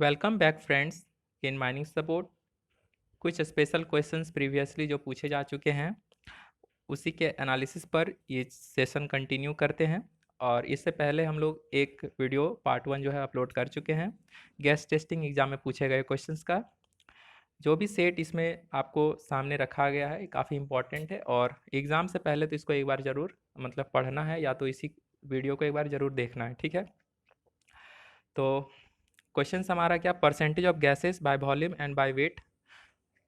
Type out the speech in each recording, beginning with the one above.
Welcome back friends in mining support. कुछ special questions previously जो पूछे जा चुके हैं उसी के एनालिसिस पर ये सेशन कंटिन्यू करते हैं। और इससे पहले हम लोग एक वीडियो पार्ट 1 जो है अपलोड कर चुके हैं गैस टेस्टिंग एग्जाम में पूछे गए क्वेश्चंस का। जो भी सेट इसमें आपको सामने रखा गया है काफ़ी इंपॉर्टेंट है और एग्ज़ाम से पहले तो इसको एक बार ज़रूर मतलब पढ़ना है या तो इसी वीडियो को एक बार ज़रूर देखना है, ठीक है। तो क्वेश्चन हमारा क्या, percentage of gases by volume and by weight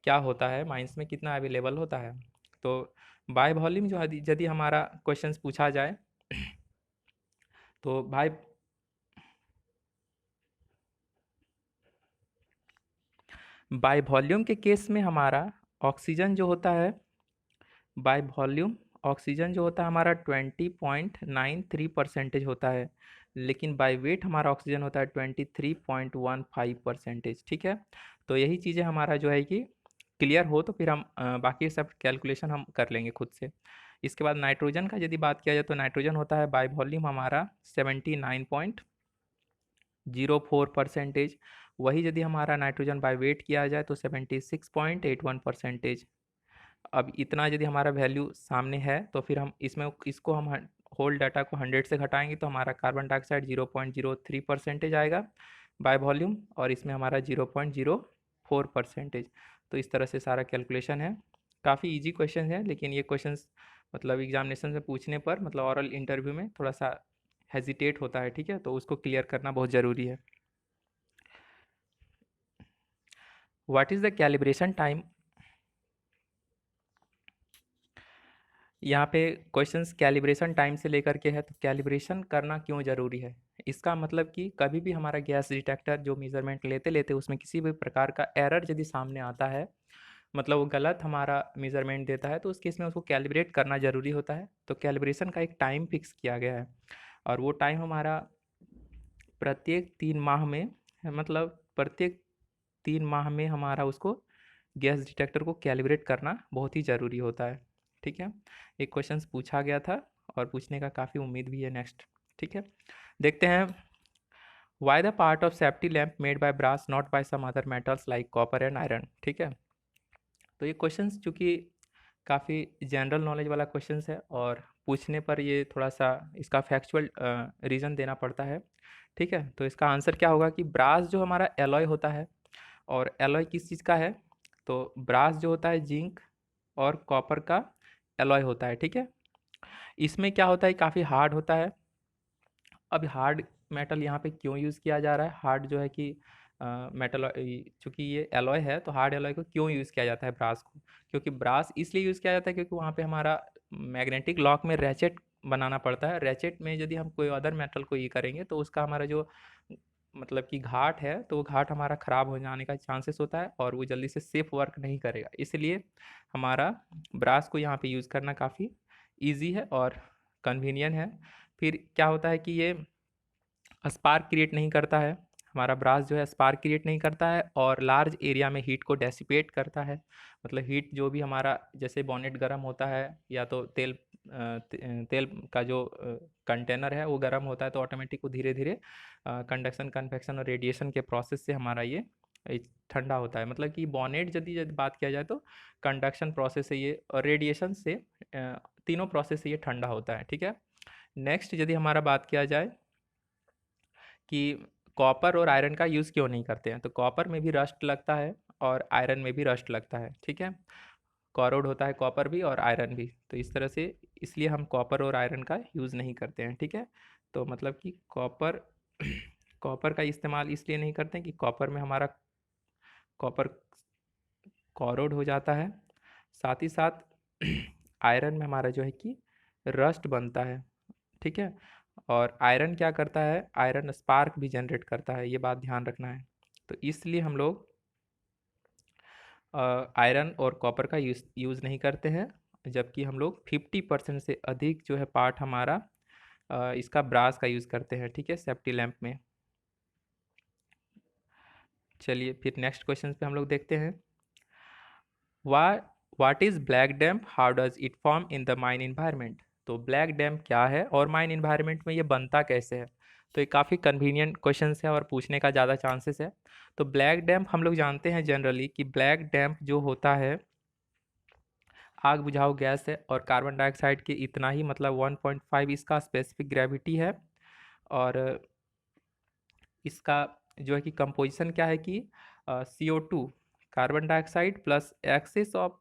क्या होता है, माइंस में कितना अवेलेबल होता है। तो बाय वॉल्यूम जो यदि हमारा क्वेश्चंस पूछा जाए तो बाय वॉल्यूम के केस में हमारा ऑक्सीजन जो होता है, बाय वॉल्यूम ऑक्सीजन जो होता है हमारा 20.93% होता है, लेकिन बाय वेट हमारा ऑक्सीजन होता है 23.15%, ठीक है। तो यही चीज़ें हमारा जो है कि क्लियर हो तो फिर हम बाकी सब कैलकुलेशन हम कर लेंगे खुद से। इसके बाद नाइट्रोजन का यदि बात किया जाए तो नाइट्रोजन होता है बाय वॉल्यूम हमारा 79.04%। वही यदि हमारा नाइट्रोजन बाय वेट किया जाए तो 76.81%। अब इतना यदि हमारा वैल्यू सामने है तो फिर हम इसको हम होल डाटा को 100 से घटाएंगे तो हमारा कार्बन डाइऑक्साइड 0.03% आएगा बाय वॉल्यूम और इसमें हमारा 0.04%। तो इस तरह से सारा कैलकुलेशन है। काफ़ी इजी क्वेश्चन है, लेकिन ये क्वेश्चंस मतलब एग्जामिनेशन में पूछने पर मतलब ऑरल इंटरव्यू में थोड़ा सा हेजिटेट होता है, ठीक है, तो उसको क्लियर करना बहुत ज़रूरी है। What is the calibration time. यहाँ पे क्वेश्चंस कैलिब्रेशन टाइम से लेकर के है, तो कैलिब्रेशन करना क्यों ज़रूरी है। इसका मतलब कि कभी भी हमारा गैस डिटेक्टर जो मेज़रमेंट लेते लेते उसमें किसी भी प्रकार का एरर यदि सामने आता है, मतलब वो गलत हमारा मेज़रमेंट देता है, तो उस केस में उसको कैलिब्रेट करना ज़रूरी होता है। तो कैलिब्रेशन का एक टाइम फिक्स किया गया है और वो टाइम हमारा प्रत्येक 3 माह में, मतलब प्रत्येक 3 माह में हमारा उसको गैस डिटेक्टर को कैलिब्रेट करना बहुत ही ज़रूरी होता है, ठीक है। एक क्वेश्चन पूछा गया था और पूछने का काफ़ी उम्मीद भी है नेक्स्ट, ठीक है। देखते हैं, why the part of safety lamp made by brass not by some other metals like copper and iron, ठीक है। तो ये क्वेश्चन चूँकि काफ़ी जनरल नॉलेज वाला क्वेश्चन है और पूछने पर ये थोड़ा सा इसका फैक्चुअल रीज़न देना पड़ता है, ठीक है। तो इसका आंसर क्या होगा कि ब्रास जो हमारा एलॉय होता है, और एलॉय किस चीज़ का है, तो ब्रास जो होता है जिंक और कॉपर का एलॉय होता है, ठीक है। इसमें क्या होता है, काफ़ी हार्ड होता है। अब हार्ड मेटल यहाँ पे क्यों यूज़ किया जा रहा है, हार्ड जो है कि मेटल, चूँकि ये एलॉय है तो हार्ड एलॉय को क्यों यूज़ किया जाता है ब्रास को, क्योंकि ब्रास इसलिए यूज़ किया जाता है क्योंकि वहाँ पे हमारा मैग्नेटिक लॉक में रैचेट बनाना पड़ता है। रैचेट में यदि हम कोई अदर मेटल को ये करेंगे तो उसका हमारा जो मतलब कि घाट है, तो वो घाट हमारा ख़राब हो जाने का चांसेस होता है और वो जल्दी से सेफ वर्क नहीं करेगा। इसलिए हमारा ब्रास को यहाँ पे यूज़ करना काफ़ी ईजी है और कन्वीनियंट है। फिर क्या होता है कि ये स्पार्क क्रिएट नहीं करता है, हमारा ब्रास जो है स्पार्क क्रिएट नहीं करता है और लार्ज एरिया में हीट को डेसिपेट करता है। मतलब हीट जो भी हमारा जैसे बॉनेट गर्म होता है या तो तेल का जो कंटेनर है वो गर्म होता है तो ऑटोमेटिक वो धीरे धीरे कंडक्शन कन्वेक्शन और रेडिएशन के प्रोसेस से हमारा ये ठंडा होता है। मतलब कि बॉनेट यदि बात किया जाए तो कंडक्शन प्रोसेस से ये और रेडिएशन से तीनों प्रोसेस से ये ठंडा होता है, ठीक है। नेक्स्ट यदि हमारा बात किया जाए कि कॉपर और आयरन का यूज़ क्यों नहीं करते हैं, तो कॉपर में भी रस्ट लगता है और आयरन में भी रस्ट लगता है, ठीक है। कॉरोड होता है कॉपर भी और आयरन भी, तो इस तरह से इसलिए हम कॉपर और आयरन का यूज़ नहीं करते हैं, ठीक है। तो मतलब कि कॉपर कॉपर का इस्तेमाल इसलिए नहीं करते हैं कि कॉपर में हमारा कॉपर कॉरोड हो जाता है, साथ ही साथ आयरन में हमारा जो है कि रस्ट बनता है, ठीक है। और आयरन क्या करता है, आयरन स्पार्क भी जनरेट करता है, ये बात ध्यान रखना है। तो इसलिए हम लोग आयरन और कॉपर का यूज़ नहीं करते हैं, जबकि हम लोग 50% से अधिक जो है पार्ट हमारा इसका ब्रास का यूज़ करते हैं, ठीक है, सेफ्टी लैंप में। चलिए फिर नेक्स्ट क्वेश्चन पे हम लोग देखते हैं, why what is black damp, how does it form in the mine environment. तो ब्लैक डैम्प क्या है और माइन इन्वायरमेंट में ये बनता कैसे है। तो ये काफ़ी कन्वीनियंट क्वेश्चन है और पूछने का ज़्यादा चांसेस है। तो ब्लैक डैम्प हम लोग जानते हैं जनरली कि ब्लैक डैम्प जो होता है आग बुझाऊ गैस है और कार्बन डाइऑक्साइड के इतना ही मतलब 1.5 इसका स्पेसिफिक ग्रेविटी है। और इसका जो है कि कंपोजिशन क्या है कि CO2 carbon dioxide plus excess of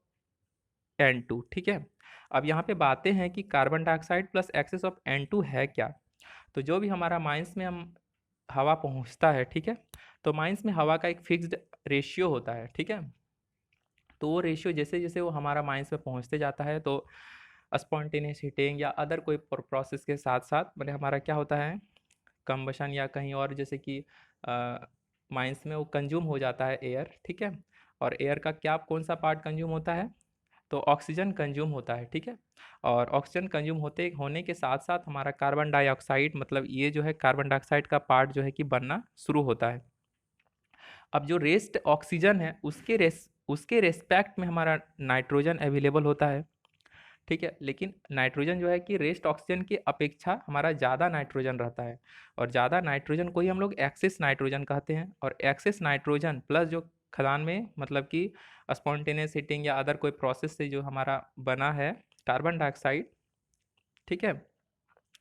N2। ठीक है। अब यहाँ पे बातें हैं कि carbon dioxide plus excess of N2 है क्या। तो जो भी हमारा माइंस में हम हवा पहुँचता है, ठीक है, तो माइंस में हवा का एक फिक्स्ड रेशियो होता है। ठीक है। तो वो रेशियो जैसे जैसे वो हमारा माइंस में पहुँचते जाता है तो स्पॉन्टेनियस हीटिंग या अदर कोई प्रोसेस के साथ साथ मैंने हमारा क्या होता है कंबशन या कहीं और जैसे कि माइंस में वो कंज्यूम हो जाता है एयर। ठीक है। और एयर का क्या कौन सा पार्ट कंज्यूम होता है, तो ऑक्सीजन कंज्यूम होता है। ठीक है। और ऑक्सीजन कंज्यूम होने के साथ साथ हमारा कार्बन डाइऑक्साइड मतलब ये जो है कार्बन डाइऑक्साइड का पार्ट जो है कि बनना शुरू होता है। अब जो रेस्ट ऑक्सीजन है उसके रेस्पेक्ट में हमारा नाइट्रोजन अवेलेबल होता है। ठीक है। लेकिन नाइट्रोजन जो है कि रेस्ट ऑक्सीजन की अपेक्षा हमारा ज़्यादा नाइट्रोजन रहता है और ज़्यादा नाइट्रोजन को ही हम लोग एक्सेस नाइट्रोजन कहते हैं। और एक्सेस नाइट्रोजन प्लस जो खदान में मतलब कि स्पॉन्टेनियस हीटिंग या अदर कोई प्रोसेस से जो हमारा बना है कार्बन डाइऑक्साइड, ठीक है,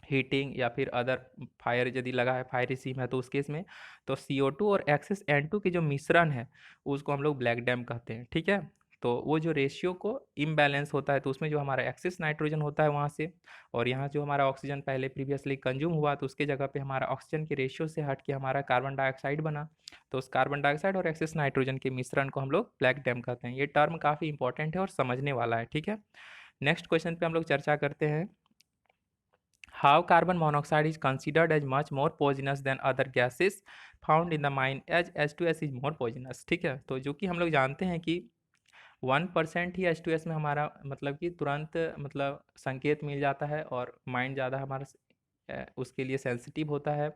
हीटिंग या फिर अदर फायर यदि लगा है फायर सीम है तो उस केस में तो CO2 और एक्सेस N2 के जो मिश्रण है उसको हम लोग ब्लैक डैम कहते हैं। ठीक है। तो वो जो रेशियो को इम्बैलेंस होता है तो उसमें जो हमारा एक्सेस नाइट्रोजन होता है वहाँ से और यहाँ जो हमारा ऑक्सीजन पहले प्रीवियसली कंज्यूम हुआ तो उसके जगह पे हमारा ऑक्सीजन के रेशियो से हट के हमारा कार्बन डाइऑक्साइड बना। तो उस कार्बन डाइऑक्साइड और एक्सेस नाइट्रोजन के मिश्रण को हम लोग ब्लैक डैम कहते हैं। ये टर्म काफ़ी इंपॉर्टेंट है और समझने वाला है। ठीक है। नेक्स्ट क्वेश्चन पे हम लोग चर्चा करते हैं। How carbon monoxide is considered as much more poisonous than other gases found in the mine as H2S is more poisonous। ठीक है। तो जो कि हम लोग जानते हैं कि 1% ही H2S में हमारा मतलब कि तुरंत मतलब संकेत मिल जाता है और माइंड ज़्यादा हमारा उसके लिए सेंसिटिव होता है।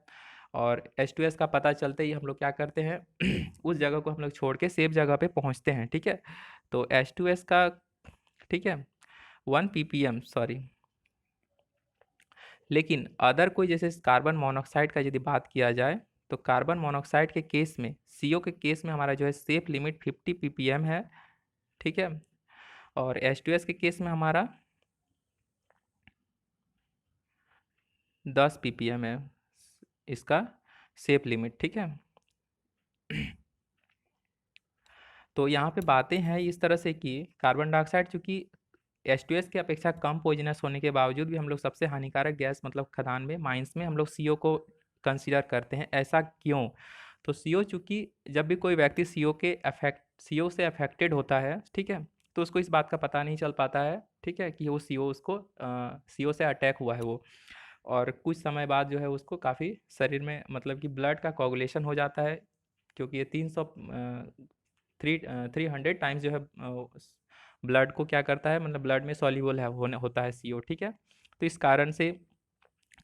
और H2S का पता चलते ही हम लोग क्या करते हैं उस जगह को हम लोग छोड़ के सेफ जगह पे पहुंचते हैं। ठीक है। तो H2S का, ठीक है, 1 ppm सॉरी। लेकिन अदर कोई जैसे कार्बन मोनोऑक्साइड का यदि बात किया जाए तो कार्बन मोनोऑक्साइड के केस में CO के केस में हमारा जो है सेफ लिमिट 50 ppm है। ठीक है। और H2S के केस में हमारा 10 ppm है इसका सेफ लिमिट। ठीक है। तो यहाँ पे बातें हैं इस तरह से कि कार्बन डाइऑक्साइड चूँकि H2S की अपेक्षा कम पॉइजनस होने के बावजूद भी हम लोग सबसे हानिकारक गैस मतलब खदान में माइंस में हम लोग CO को कंसीडर करते हैं। ऐसा क्यों, तो CO चूँकि जब भी कोई व्यक्ति CO से अफेक्टेड होता है, ठीक है, तो उसको इस बात का पता नहीं चल पाता है, ठीक है, कि वो CO उसको CO से अटैक हुआ है वो। और कुछ समय बाद जो है उसको काफ़ी शरीर में मतलब कि ब्लड का कोगुलेशन हो जाता है क्योंकि ये 300 टाइम्स जो है ब्लड को क्या करता है मतलब ब्लड में सॉल्यूबल है होता है CO। ठीक है। तो इस कारण से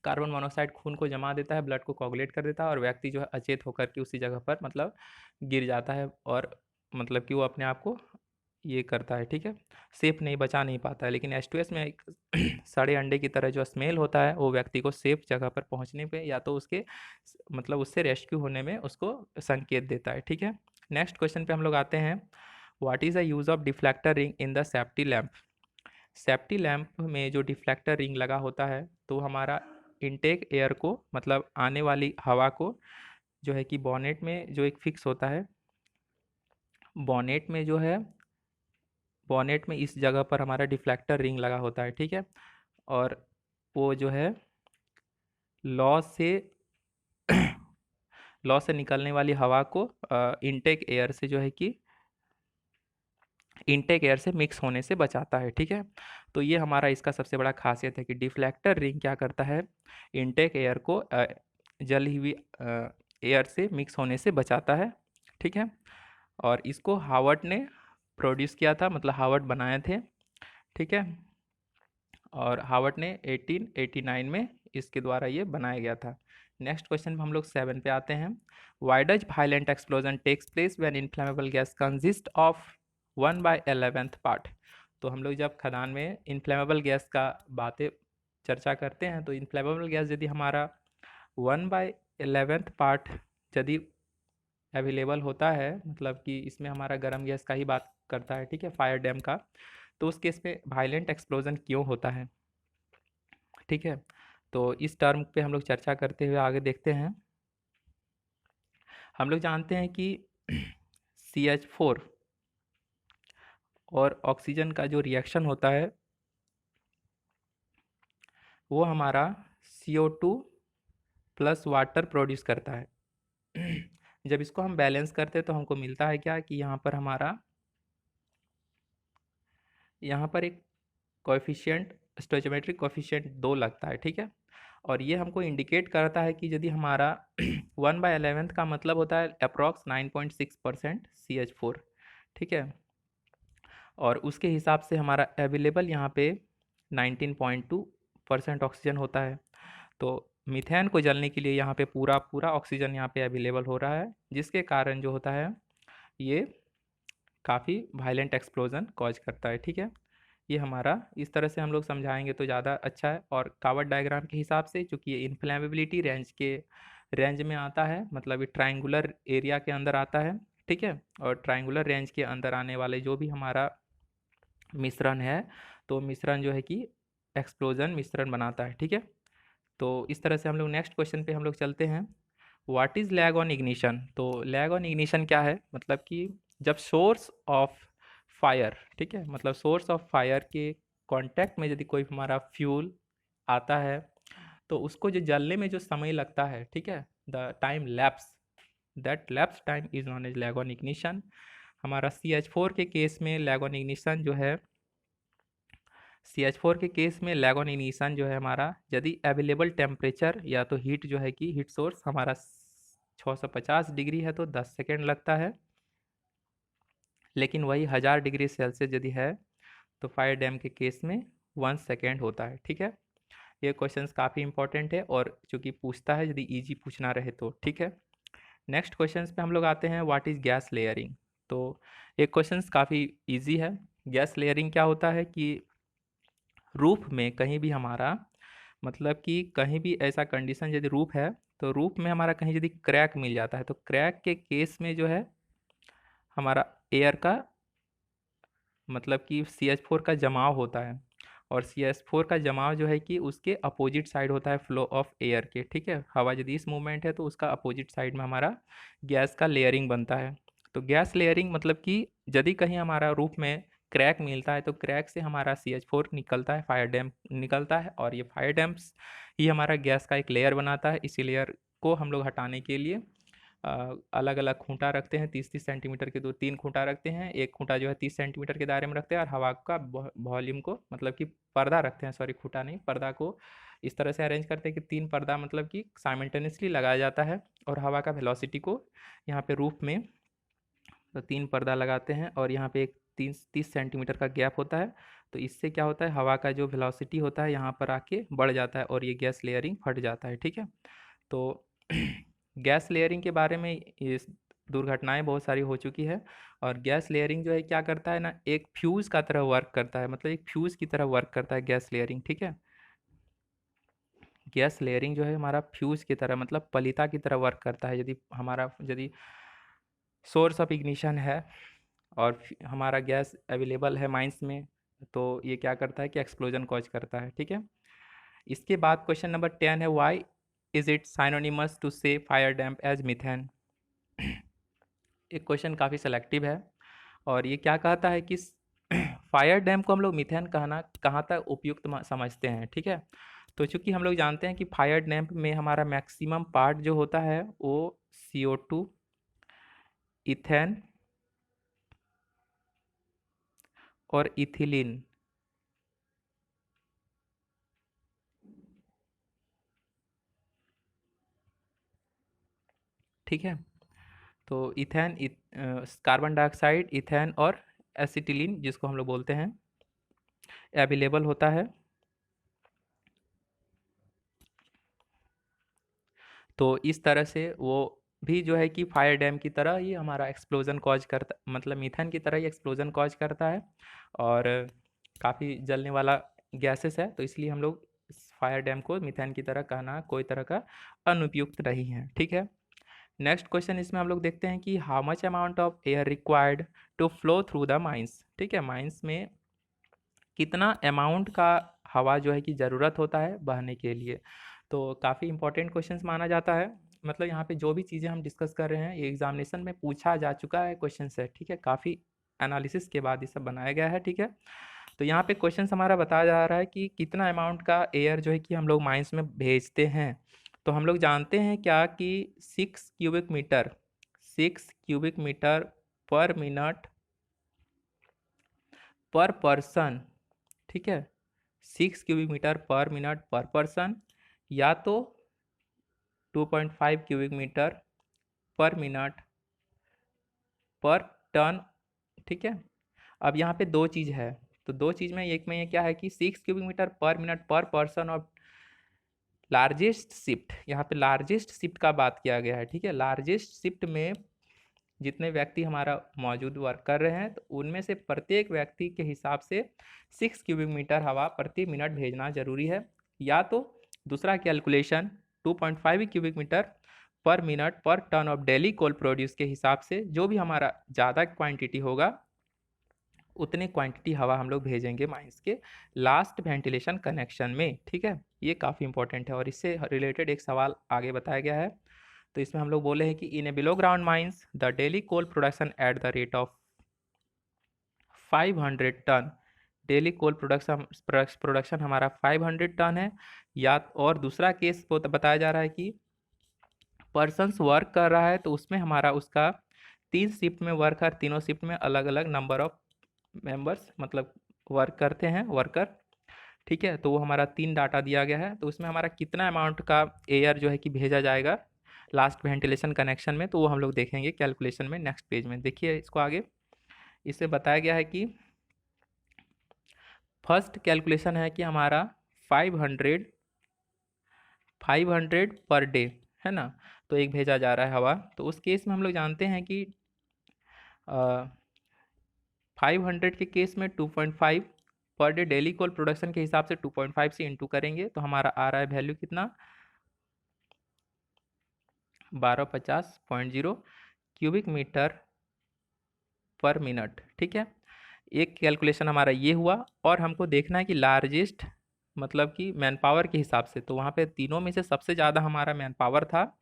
कार्बन मोनोऑक्साइड खून को जमा देता है, ब्लड को कोगुलेट कर देता है और व्यक्ति जो है अचेत होकर के उसी जगह पर मतलब गिर जाता है और मतलब कि वो अपने आप को ये करता है। ठीक है। सेफ नहीं बचा नहीं पाता है। लेकिन H2S में एक सड़े अंडे की तरह जो स्मेल होता है वो व्यक्ति को सेफ जगह पर पहुंचने पे या तो उसके मतलब उससे रेस्क्यू होने में उसको संकेत देता है। ठीक है। नेक्स्ट क्वेश्चन पे हम लोग आते हैं। What is the use of deflector ring in the safety lamp. Safety lamp में जो डिफ्लेक्टर रिंग लगा होता है तो हमारा इनटेक एयर को मतलब आने वाली हवा को जो है कि बॉनेट में जो एक फिक्स होता है, बॉनेट में जो है बॉनेट में इस जगह पर हमारा डिफ्लेक्टर रिंग लगा होता है। ठीक है। और वो जो है लॉ से लॉ से निकलने वाली हवा को इनटेक एयर से जो है कि इनटेक एयर से मिक्स होने से बचाता है। ठीक है। तो ये हमारा इसका सबसे बड़ा खासियत है कि डिफ्लेक्टर रिंग क्या करता है, इनटेक एयर को जली हुई एयर से मिक्स होने से बचाता है। ठीक है। और इसको हार्वर्ड ने प्रोड्यूस किया था मतलब हार्वर्ड बनाए थे। ठीक है। और हार्वर्ड ने 1889 में इसके द्वारा ये बनाया गया था। नेक्स्ट क्वेश्चन हम लोग 7 पे आते हैं। Why does violent explosion takes place when inflammable gas consist of 1/11th part. तो हम लोग जब खदान में इनफ्लेमेबल गैस का बातें चर्चा करते हैं तो इनफ्लेमेबल गैस यदि हमारा 11th पार्ट यदि अवेलेबल होता है, मतलब कि इसमें हमारा गर्म गैस का ही बात करता है, ठीक है, फायर डैम का, तो उस केस में वायलेंट एक्सप्लोजन क्यों होता है, ठीक है। तो इस टर्म पे हम लोग चर्चा करते हुए आगे देखते हैं। हम लोग जानते हैं कि CH4 और ऑक्सीजन का जो रिएक्शन होता है वो हमारा CO2 प्लस वाटर प्रोड्यूस करता है। जब इसको हम बैलेंस करते हैं तो हमको मिलता है क्या कि यहाँ पर एक कोएफिशिएंट, स्टोइचोमेट्रिक कोएफिशिएंट 2 लगता है, ठीक है। और ये हमको इंडिकेट करता है कि यदि हमारा 1/11 का मतलब होता है अप्रॉक्स 9.6% CH4, ठीक है। और उसके हिसाब से हमारा अवेलेबल यहाँ पे 19.2% ऑक्सीजन होता है। तो मीथेन को जलने के लिए यहाँ पे पूरा पूरा ऑक्सीजन यहाँ पे अवेलेबल हो रहा है, जिसके कारण जो होता है ये काफ़ी वायलेंट एक्सप्लोजन कॉज करता है, ठीक है। ये हमारा इस तरह से हम लोग समझाएंगे तो ज़्यादा अच्छा है। और कावट डायग्राम के हिसाब से, चूँकि ये इन्फ्लेमेबिलिटी रेंज में आता है, मतलब ये ट्राइंगुलर एरिया के अंदर आता है, ठीक है। और ट्राइंगुलर रेंज के अंदर आने वाले जो भी हमारा मिश्रण है, तो मिश्रण जो है कि एक्सप्लोजन मिश्रण बनाता है, ठीक है। तो इस तरह से हम लोग नेक्स्ट क्वेश्चन पे हम लोग चलते हैं। What is lag on ignition? तो लैग ऑन इग्निशन क्या है, मतलब कि जब सोर्स ऑफ फायर, ठीक है, मतलब सोर्स ऑफ फायर के कांटेक्ट में यदि कोई हमारा फ्यूल आता है तो उसको जो जलने में जो समय लगता है, ठीक है, the time lapse, that lapse time is known as lag on ignition. हमारा CH4 के केस में लैग ऑन इग्निशन जो है, CH4 के केस में लैग ऑन इग्निशन जो है हमारा, यदि अवेलेबल टेम्परेचर या तो हीट जो है कि हीट सोर्स हमारा 650 डिग्री है तो 10 सेकेंड लगता है, लेकिन वही 1000 डिग्री सेल्सियस यदि है तो फायर डैम के केस में 1 सेकेंड होता है, ठीक है। ये क्वेश्चंस काफ़ी इंपॉर्टेंट है और चूंकि पूछता है यदि इजी पूछना रहे तो, ठीक है। नेक्स्ट क्वेश्चंस पे हम लोग आते हैं, व्हाट इज़ गैस लेयरिंग? तो ये क्वेश्चंस काफ़ी इजी है। गैस लेयरिंग क्या होता है कि रूफ में कहीं भी हमारा, मतलब कि कहीं भी ऐसा कंडीशन यदि रूफ है तो रूफ में हमारा कहीं यदि क्रैक मिल जाता है तो क्रैक के केस में जो है हमारा एयर का, मतलब कि CH4 का जमाव होता है। और CH4 का जमाव जो है कि उसके अपोजिट साइड होता है फ्लो ऑफ एयर के, ठीक है। हवा यदि इस मूवमेंट है तो उसका अपोजिट साइड में हमारा गैस का लेयरिंग बनता है। तो गैस लेयरिंग मतलब कि यदि कहीं हमारा रूफ में क्रैक मिलता है तो क्रैक से हमारा CH4 निकलता है, फायर डैम निकलता है, और ये फायर डैम्स ही हमारा गैस का एक लेयर बनाता है। इसी लेयर को हम लोग हटाने के लिए अलग अलग खूंटा रखते हैं, 30-30 सेंटीमीटर के 2-3 खूंटा रखते हैं। एक खूंटा जो है 30 सेंटीमीटर के दायरे में रखते हैं और हवा का वॉल्यूम को, मतलब कि पर्दा रखते हैं, सॉरी खूंटा नहीं, पर्दा को इस तरह से अरेंज करते हैं कि 3 पर्दा मतलब कि साइमल्टेनियसली लगाया जाता है। और हवा का वेलोसिटी को यहाँ पे रूफ में तो 3 पर्दा लगाते हैं और यहाँ पे एक 30 सेंटीमीटर का गैप होता है। तो इससे क्या होता है, हवा का जो वेलोसिटी होता है यहाँ पर आके बढ़ जाता है और ये गैस लेयरिंग फट जाता है, ठीक है। तो गैस लेयरिंग के बारे में इस दुर्घटनाएं बहुत सारी हो चुकी है। और गैस लेयरिंग जो है क्या करता है ना, एक फ्यूज़ का तरह वर्क करता है, मतलब एक फ्यूज़ की तरह वर्क करता है गैस लेयरिंग, ठीक है। गैस लेयरिंग जो है हमारा फ्यूज़ की तरह, मतलब पलिता की तरह वर्क करता है। यदि सोर्स ऑफ इग्निशन है और हमारा गैस अवेलेबल है माइंस में, तो ये क्या करता है कि एक्सप्लोजन कॉज करता है, ठीक है। इसके बाद क्वेश्चन नंबर 10 है, वाई इज इट साइनोनिमस टू से फायर डैम्प एज मीथेन? एक क्वेश्चन काफ़ी सेलेक्टिव है और ये क्या कहता है कि फायर डैम को हम लोग मीथेन कहना कहाँ तक उपयुक्त समझते हैं, ठीक है। तो चूंकि हम लोग जानते हैं कि फायर डैम में हमारा मैक्सिमम पार्ट जो होता है वो CO2, इथेन और इथिलीन, ठीक है। तो इथेन, कार्बन डाइऑक्साइड, इथेन और एसिटिलीन जिसको हम लोग बोलते हैं अवेलेबल होता है। तो इस तरह से वो भी जो है कि फायर डैम की तरह ही हमारा एक्सप्लोजन कॉज करता, मतलब मीथेन की तरह ही एक्सप्लोजन कॉज करता है और काफ़ी जलने वाला गैसेस है। तो इसलिए हम लोग फायर डैम को मीथेन की तरह कहना कोई तरह का अनुपयुक्त नहीं है। ठीक है, नेक्स्ट क्वेश्चन इसमें हम लोग देखते हैं कि how much amount of air required to flow through the mines. ठीक है, माइंस में कितना अमाउंट का हवा जो है कि ज़रूरत होता है बहने के लिए। तो काफ़ी इंपॉर्टेंट क्वेश्चंस माना जाता है। मतलब यहाँ पे जो भी चीज़ें हम डिस्कस कर रहे हैं ये एग्जामिनेशन में पूछा जा चुका है क्वेश्चन से। ठीक है, काफ़ी एनालिसिस के बाद ये सब बनाया गया है। ठीक है, तो यहाँ पे क्वेश्चन हमारा बताया जा रहा है कि कितना अमाउंट का एयर जो है कि हम लोग माइंस में भेजते हैं। तो हम लोग जानते हैं क्या कि 6 क्यूबिक मीटर पर मिनट पर पर्सन। ठीक है, 6 क्यूबिक मीटर पर मिनट पर पर्सन, या तो 2.5 cubic metre per minute per ton. ठीक है, अब यहाँ पे दो चीज़ है, तो दो चीज़ में एक में ये क्या है कि 6 क्यूबिक मीटर पर मिनट पर पर्सन और लार्जेस्ट शिफ्ट, यहाँ पे लार्जेस्ट शिफ्ट का बात किया गया है। ठीक है, लार्जेस्ट शिफ्ट में जितने व्यक्ति हमारा मौजूद वर्क कर रहे हैं तो उनमें से प्रत्येक व्यक्ति के हिसाब से 6 क्यूबिक मीटर हवा प्रति मिनट भेजना जरूरी है। या तो दूसरा calculation 2.5 cubic metre per minute per ton of daily coal produce के हिसाब से जो भी हमारा ज़्यादा क्वांटिटी होगा उतने क्वांटिटी हवा हम लोग भेजेंगे माइंस के लास्ट वेंटिलेशन कनेक्शन में। ठीक है, ये काफ़ी इंपॉर्टेंट है और इससे रिलेटेड एक सवाल आगे बताया गया है। तो इसमें हम लोग बोले हैं कि in a below ground mines the daily coal production at the rate of 500 ton. Daily coal production हमारा 500 टन है। या और दूसरा केस बताया जा रहा है कि पर्सन्स वर्क कर रहा है तो उसमें हमारा उसका 3 शिफ्ट में वर्क है, तीनों शिफ्ट में अलग अलग नंबर ऑफ मेंबर्स मतलब वर्क करते हैं वर्कर। ठीक है, तो वो हमारा 3 डाटा दिया गया है, तो उसमें हमारा कितना अमाउंट का एयर जो है कि भेजा जाएगा लास्ट वेंटिलेशन कनेक्शन में, तो वो हम लोग देखेंगे कैलकुलेशन में नेक्स्ट पेज में। देखिए इसको आगे, इससे बताया गया है कि फर्स्ट कैलकुलेशन है कि हमारा 500 पर डे है ना, तो एक भेजा जा रहा है हवा। तो उस केस में हम लोग जानते हैं कि 500 के केस में 2.5 per day daily coal production के हिसाब से 2.5 से इंटू करेंगे तो हमारा आ रहा है वैल्यू कितना 1250.0 क्यूबिक मीटर पर मिनट। ठीक है, एक कैलकुलेशन हमारा ये हुआ और हमको देखना है कि लार्जेस्ट मतलब कि मैन पावर के हिसाब से, तो वहाँ पे तीनों में से सबसे ज़्यादा हमारा मैन पावर था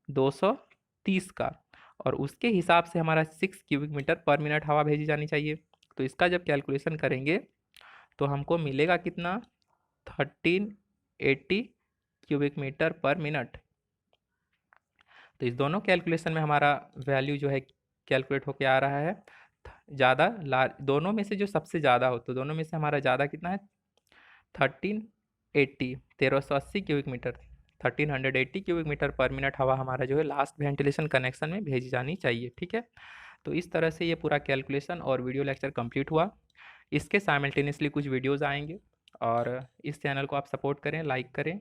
230 का, और उसके हिसाब से हमारा 6 क्यूबिक मीटर पर मिनट हवा भेजी जानी चाहिए। तो इसका जब कैलकुलेशन करेंगे तो हमको मिलेगा कितना 1380 क्यूबिक मीटर पर मिनट। तो इस दोनों कैलकुलेशन में हमारा वैल्यू जो है कैलकुलेट होके आ रहा है ज़्यादा दोनों में से जो सबसे ज़्यादा हो, तो दोनों में से हमारा ज़्यादा कितना है 1380 cubic metre 1380 cubic metre per minute हवा हमारा जो है लास्ट वेंटिलेशन कनेक्शन में भेजी जानी चाहिए। ठीक है, तो इस तरह से ये पूरा कैलकुलेशन और वीडियो लेक्चर कंप्लीट हुआ। इसके साइमल्टेनियसली कुछ वीडियोस आएंगे और इस चैनल को आप सपोर्ट करें, लाइक करें।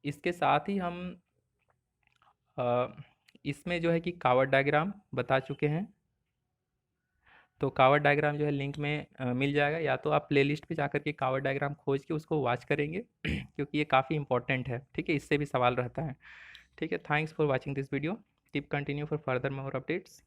इसके साथ ही हम इसमें जो है कि कावड़ डायग्राम बता चुके हैं, तो कावड़ डायग्राम जो है लिंक में मिल जाएगा, या तो आप प्लेलिस्ट पे जाकर के कावड़ डायग्राम खोज के उसको वॉच करेंगे क्योंकि ये काफ़ी इंपॉर्टेंट है। ठीक है, इससे भी सवाल रहता है। ठीक है, thanks for watching this video, keep continue for further more updates.